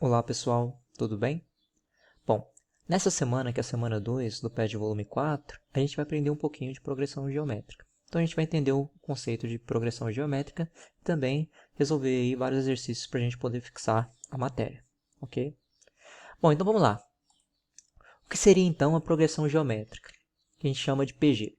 Olá pessoal, tudo bem? Bom, nessa semana, que é a semana 2 do PED volume 4, a gente vai aprender um pouquinho de progressão geométrica. Então a gente vai entender o conceito de progressão geométrica e também resolver aí vários exercícios para a gente poder fixar a matéria, ok? Bom, então vamos lá. O que seria então a progressão geométrica, que a gente chama de PG?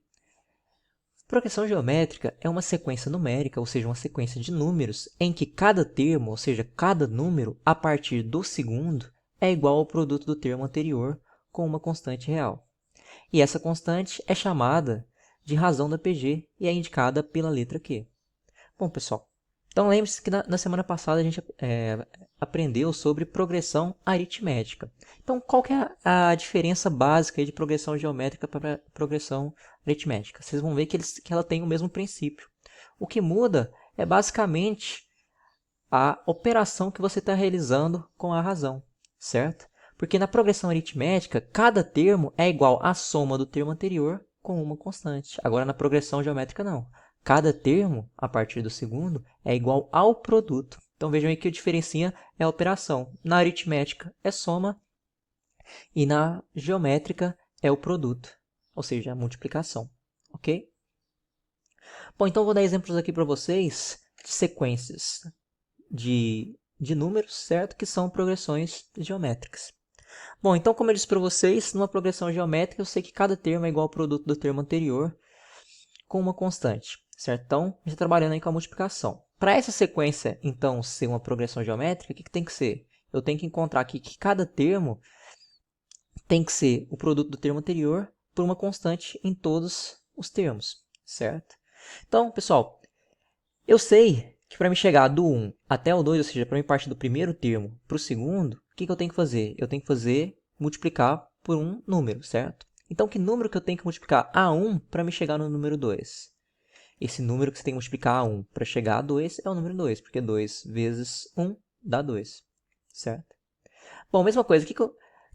Progressão geométrica é uma sequência numérica, ou seja, uma sequência de números, em que cada termo, ou seja, cada número, a partir do segundo, é igual ao produto do termo anterior com uma constante real. E essa constante é chamada de razão da PG e é indicada pela letra Q. Bom, pessoal, então lembre-se que na semana passada a gente aprendeu sobre progressão aritmética. Então, qual que é a diferença básica de progressão geométrica para progressão aritmética? Vocês vão ver que ela tem o mesmo princípio. O que muda é basicamente a operação que você está realizando com a razão, certo? Porque na progressão aritmética, cada termo é igual à soma do termo anterior com uma constante. Agora, na progressão geométrica, não. Cada termo, a partir do segundo, é igual ao produto. Então, vejam aí que o diferencia é a operação. Na aritmética é soma e na geométrica é o produto, ou seja, a multiplicação. Ok? Bom, então vou dar exemplos aqui para vocês de sequências de números, certo? Que são progressões geométricas. Bom, então como eu disse para vocês, numa progressão geométrica eu sei que cada termo é igual ao produto do termo anterior com uma constante, certo? Então, a gente está trabalhando aí com a multiplicação. Para essa sequência, então, ser uma progressão geométrica, o que tem que ser? Eu tenho que encontrar aqui que cada termo tem que ser o produto do termo anterior por uma constante em todos os termos, certo? Então, pessoal, eu sei que para me chegar do 1 até o 2, ou seja, para me partir do primeiro termo para o segundo, o que eu tenho que fazer? Eu tenho que multiplicar por um número, certo? Então, que número que eu tenho que multiplicar a 1 para me chegar no número 2? Esse número que você tem que multiplicar a 1 para chegar a 2 é o número 2, porque 2 vezes 1 dá 2, certo? Bom, mesma coisa,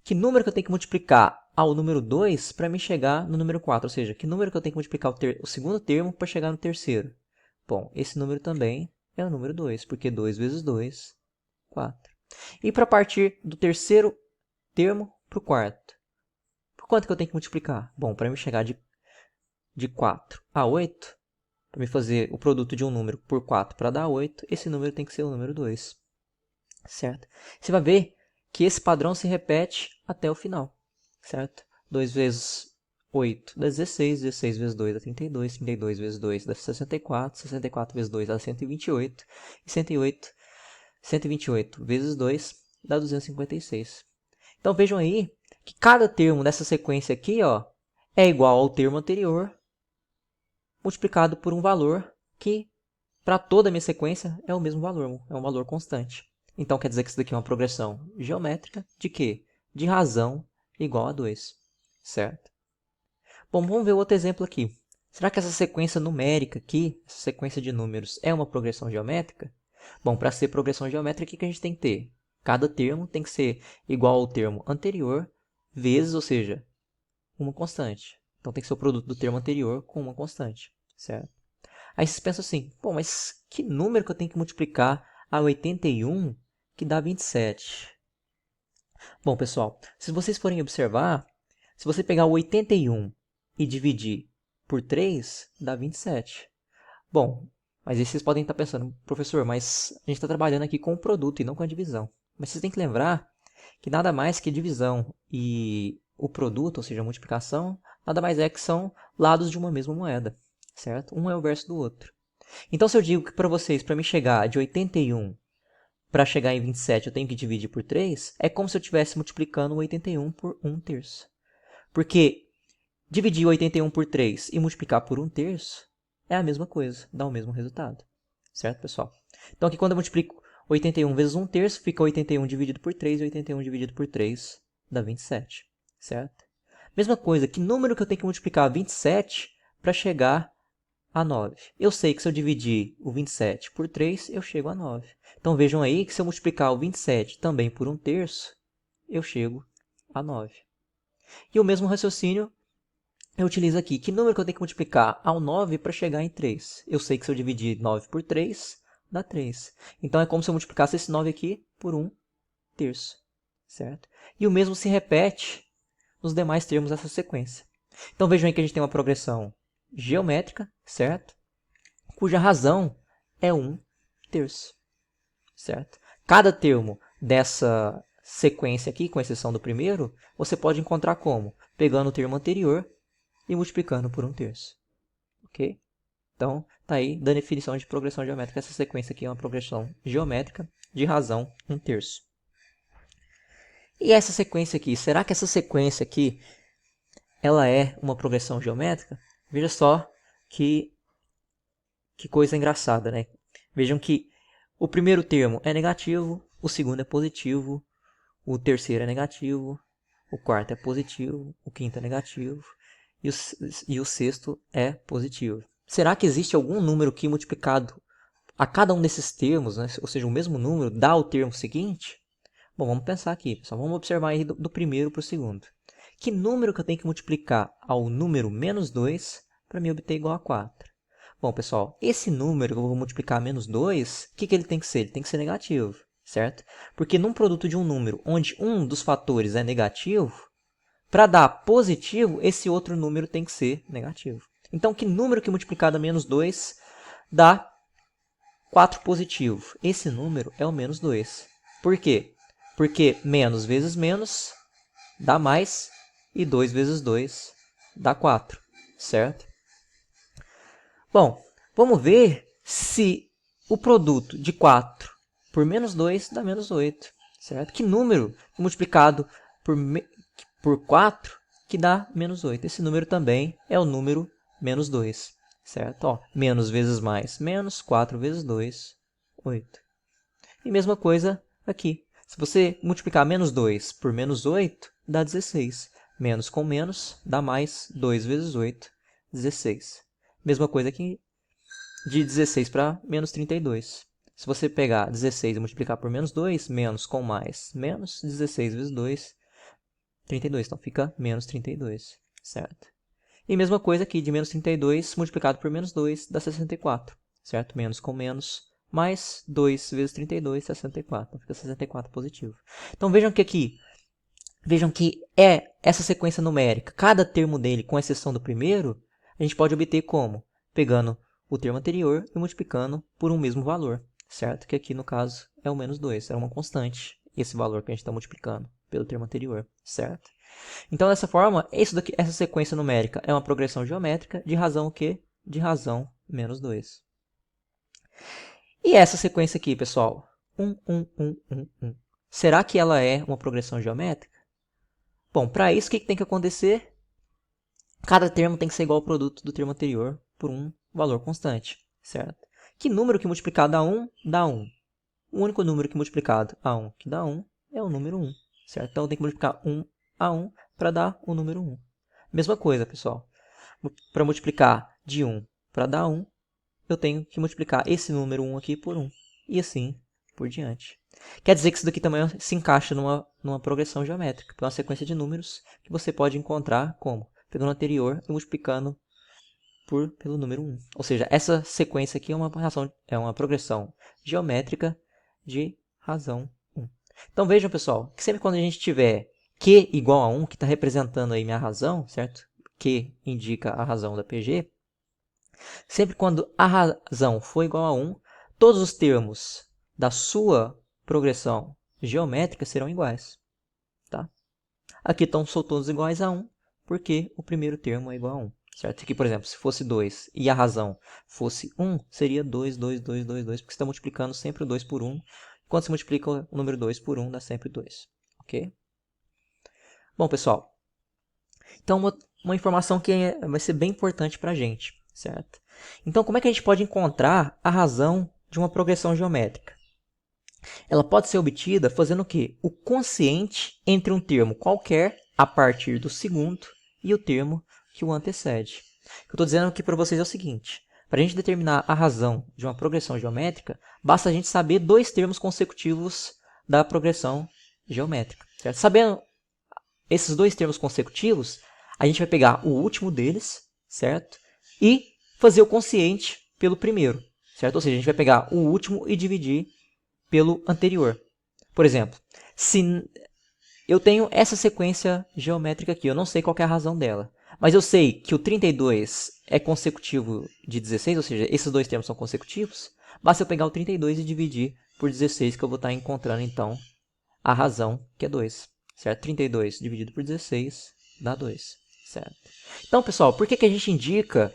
que número que eu tenho que multiplicar ao número 2 para me chegar no número 4? Ou seja, que número que eu tenho que multiplicar o segundo termo para chegar no terceiro? Bom, esse número também é o número 2, porque 2 vezes 2, 4. E para partir do terceiro termo para o quarto? Por quanto que eu tenho que multiplicar? Bom, para me chegar de 4 a 8, para me fazer o produto de um número por 4 para dar 8, esse número tem que ser o número 2, certo? Você vai ver que esse padrão se repete até o final, certo? 2 vezes 8 dá 16, 16 vezes 2 dá 32, 32 vezes 2 dá 64, 64 vezes 2 dá 128, e 128 vezes 2 dá 256. Então vejam aí que cada termo dessa sequência aqui, ó, é igual ao termo anterior multiplicado por um valor que, para toda a minha sequência, é o mesmo valor, é um valor constante. Então quer dizer que isso daqui é uma progressão geométrica de quê? De razão igual a 2, certo? Bom, vamos ver outro exemplo aqui. Será que essa sequência numérica aqui, essa sequência de números, é uma progressão geométrica? Bom, para ser progressão geométrica, o que a gente tem que ter? Cada termo tem que ser igual ao termo anterior vezes, ou seja, uma constante. Então tem que ser o produto do termo anterior com uma constante, certo? Aí vocês pensam assim, pô, mas que número que eu tenho que multiplicar a 81 que dá 27? Bom, pessoal, se vocês forem observar, se você pegar o 81 e dividir por 3, dá 27. Bom, mas aí vocês podem estar pensando, professor, mas a gente está trabalhando aqui com o produto e não com a divisão. Mas vocês têm que lembrar que nada mais que divisão e o produto, ou seja, a multiplicação, nada mais é que são lados de uma mesma moeda, certo? Um é o verso do outro. Então, se eu digo que para vocês, para me chegar de 81 para chegar em 27, eu tenho que dividir por 3, é como se eu estivesse multiplicando o 81 por 1/3. Porque dividir 81 por 3 e multiplicar por 1/3 é a mesma coisa, dá o mesmo resultado. Certo, pessoal? Então, aqui quando eu multiplico 81 vezes 1/3, fica 81 dividido por 3, e 81 dividido por 3 dá 27. Certo? Mesma coisa, que número que eu tenho que multiplicar 27 para chegar a 9? Eu sei que se eu dividir o 27 por 3, eu chego a 9. Então, vejam aí que se eu multiplicar o 27 também por 1/3, eu chego a 9. E o mesmo raciocínio eu utilizo aqui. Que número que eu tenho que multiplicar ao 9 para chegar em 3? Eu sei que se eu dividir 9 por 3, dá 3. Então, é como se eu multiplicasse esse 9 aqui por 1 terço, certo? E o mesmo se repete nos demais termos dessa sequência. Então vejam aí que a gente tem uma progressão geométrica, certo? Cuja razão é 1 terço, certo? Cada termo dessa sequência aqui, com exceção do primeiro, você pode encontrar como? Pegando o termo anterior e multiplicando por 1 terço, ok? Então, tá aí da definição de progressão geométrica. Essa sequência aqui é uma progressão geométrica de razão 1 terço. E essa sequência aqui, será que essa sequência aqui ela é uma progressão geométrica? Veja só que coisa engraçada, né? Vejam que o primeiro termo é negativo, o segundo é positivo, o terceiro é negativo, o quarto é positivo, o quinto é negativo e o sexto é positivo. Será que existe algum número que multiplicado a cada um desses termos, né, ou seja, o mesmo número, dá o termo seguinte? Bom, vamos pensar aqui, pessoal. Vamos observar aí do primeiro para o segundo. Que número que eu tenho que multiplicar ao número menos 2 para me obter igual a 4? Bom, pessoal, esse número que eu vou multiplicar menos 2, o que ele tem que ser? Ele tem que ser negativo, certo? Porque num produto de um número onde um dos fatores é negativo, para dar positivo, esse outro número tem que ser negativo. Então, que número que multiplicado a menos 2 dá 4 positivo? Esse número é o menos 2. Por quê? Porque menos vezes menos dá mais e 2 vezes 2 dá 4, certo? Bom, vamos ver se o produto de 4 por menos 2 dá menos 8, certo? Que número multiplicado por 4 que dá menos 8? Esse número também é o número menos 2, certo? Ó, menos vezes mais, menos 4 vezes 2, 8. E mesma coisa aqui. Se você multiplicar menos 2 por menos 8, dá 16. Menos com menos dá mais 2 vezes 8, 16. Mesma coisa aqui de 16 para menos 32. Se você pegar 16 e multiplicar por menos 2, menos com mais, menos 16 vezes 2, 32. Então fica menos 32, certo? E mesma coisa aqui de menos 32 multiplicado por menos 2 dá 64, certo? Menos com menos, mais 2 vezes 32, 64. Então fica 64 positivo. Então vejam que aqui, vejam que é essa sequência numérica. Cada termo dele, com exceção do primeiro, a gente pode obter como? Pegando o termo anterior e multiplicando por um mesmo valor, certo? Que aqui no caso é o menos 2, é uma constante, esse valor que a gente está multiplicando pelo termo anterior, certo? Então, dessa forma, essa sequência numérica é uma progressão geométrica de razão o quê? De razão menos 2. E essa sequência aqui, pessoal? 1, 1, 1, 1, 1. Será que ela é uma progressão geométrica? Bom, para isso, o que tem que acontecer? Cada termo tem que ser igual ao produto do termo anterior por um valor constante, certo? Que número que multiplicado a 1 dá 1? O único número que multiplicado a 1 que dá 1 é o número 1, certo? Então, eu tenho que multiplicar 1 a 1 para dar o número 1. Mesma coisa, pessoal. Para multiplicar de 1 para dar 1, eu tenho que multiplicar esse número 1 aqui por 1. E assim por diante. Quer dizer que isso daqui também se encaixa numa progressão geométrica, que é uma sequência de números que você pode encontrar como? Pegando o anterior e multiplicando pelo número 1. Ou seja, essa sequência aqui é uma progressão geométrica de razão 1. Então vejam, pessoal, que sempre quando a gente tiver Q igual a 1, que está representando aí minha razão, certo? Q indica a razão da PG. Sempre quando a razão for igual a 1, todos os termos da sua progressão geométrica serão iguais. Tá? Aqui estão todos iguais a 1, porque o primeiro termo é igual a 1. Certo? Aqui, por exemplo, se fosse 2 e a razão fosse 1, seria 2, 2, 2, 2, 2, porque você está multiplicando sempre o 2 por 1. Quando você multiplica o número 2 por 1, dá sempre 2. Ok? Bom, pessoal, então uma informação que vai ser bem importante para a gente, certo? Então, como é que a gente pode encontrar a razão de uma progressão geométrica? Ela pode ser obtida fazendo o quê? O quociente entre um termo qualquer a partir do segundo e o termo que o antecede. O que eu estou dizendo aqui para vocês é o seguinte: para a gente determinar a razão de uma progressão geométrica, basta a gente saber dois termos consecutivos da progressão geométrica. Certo? Sabendo esses dois termos consecutivos, a gente vai pegar o último deles, certo? E fazer o quociente pelo primeiro, certo? Ou seja, a gente vai pegar o último e dividir pelo anterior. Por exemplo, se eu tenho essa sequência geométrica aqui, eu não sei qual que é a razão dela. Mas eu sei que o 32 é consecutivo de 16, ou seja, esses dois termos são consecutivos. Basta eu pegar o 32 e dividir por 16, que eu vou estar encontrando, então, a razão, que é 2. Certo? 32 dividido por 16 dá 2. Certo? Então, pessoal, por que a gente indica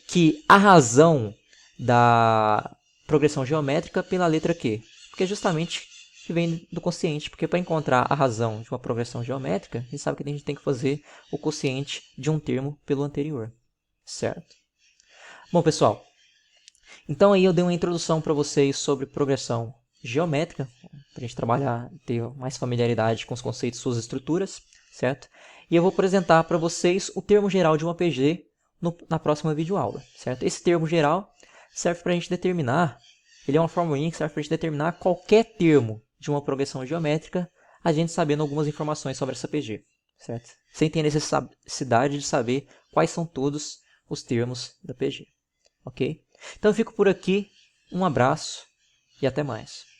que a razão da progressão geométrica pela letra Q? Porque é justamente que vem do quociente, porque para encontrar a razão de uma progressão geométrica, a gente sabe que a gente tem que fazer o quociente de um termo pelo anterior, certo? Bom, pessoal, então aí eu dei uma introdução para vocês sobre progressão geométrica, para a gente trabalhar, ter mais familiaridade com os conceitos e suas estruturas, certo? E eu vou apresentar para vocês o termo geral de uma PG na próxima videoaula, certo? Esse termo geral serve para a gente determinar, ele é uma formulinha que serve para a gente determinar qualquer termo de uma progressão geométrica, a gente sabendo algumas informações sobre essa PG, certo? Sem ter necessidade de saber quais são todos os termos da PG, ok? Então eu fico por aqui, um abraço e até mais.